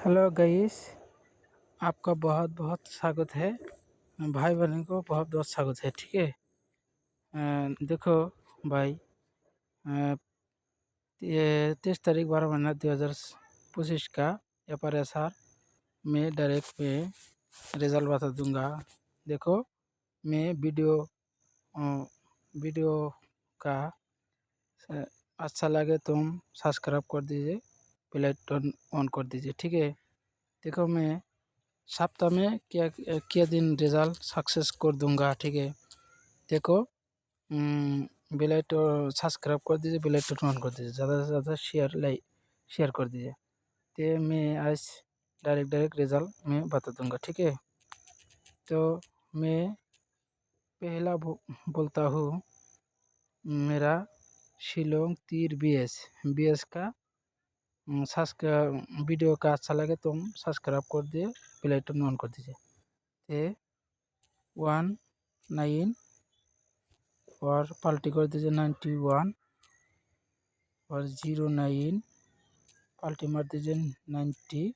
Hello guys, आपका बहुत बहुत स्वागत है। भाई बहन को बहुत बहुत स्वागत है। ठीक है। देखो भाई, ये 23 तारीख 12 महीना 2025 का FRSR में डायरेक्ट में रिजल्ट बता दूंगा। देखो, मैं वीडियो का अच्छा लगे तुम सब्सक्राइब कर दीजिए, बेल आइकन ऑन कर दीजिए। ठीक है। देखो, मैं सप्ताह में क्या दिन रिजल्ट सक्सेस कर दूंगा। ठीक है। देखो, बेल आइकन सब्सक्राइब कर दीजिए, बेल आइकन ऑन कर दीजिए, ज़्यादा से ज़्यादा शेयर कर दीजिए। तो मैं आज डायरेक्ट रिजल्ट मैं बता दूंगा। ठीक है। तो मैं पहला बोलता हूँ, मेरा शिलोंग तीर BS का वीडियो का अच्छा लगे तुम सब्सक्राइब कर दिए, बेल आइकन ऑन कर दीजिए। 19 और पाल्टी कर दीजिए 91 और 09 पाल्टी मार दीजिए 90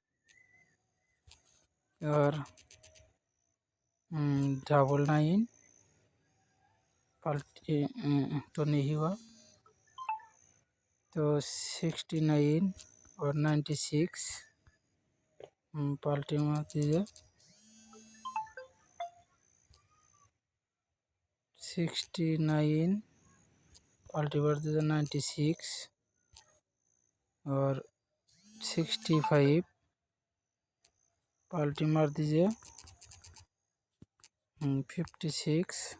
और 99 पाल्टी तो नहीं हुआ, तो 69 और 96 पाल्टी मार दीजिए 69 पाल्टी मार दीजिए 96 और 65 पाल्टी मार दीजिए 56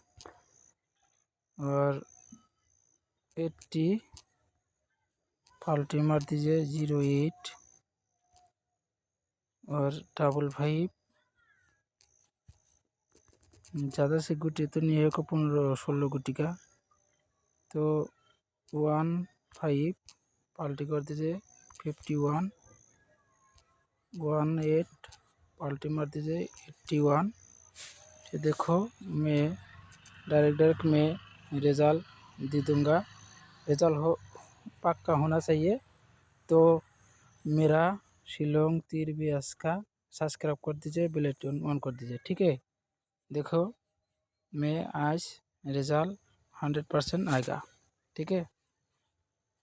और 80 पाल्टी मार दीजिए 08 और 55 ज़्यादा से गुटी तो नहीं है, 15-16 गुटी का, तो 15 पाल्टी कर दीजिए 51 18 पाल्टी मार दीजिए 81। तो देखो, मैं डायरेक्ट में रिजल्ट दे दूँगा। रिजल्ट पक्का होना चाहिए। तो मेरा शिलोंग तीर BS का सब्सक्राइब कर दीजिए, बेल आइकन ऑन कर दीजिए। ठीक है। देखो, मैं आज रिजल्ट 100% आएगा। ठीक है।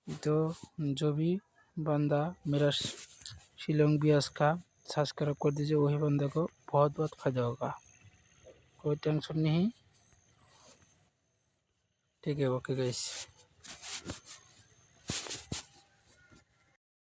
तो जो भी बंदा मेरा शिलोंग BS का सब्सक्राइब कर दीजिए, वही बंदे को बहुत बहुत फायदा होगा। कोई टेंशन नहीं। ठीक है। Okay guys.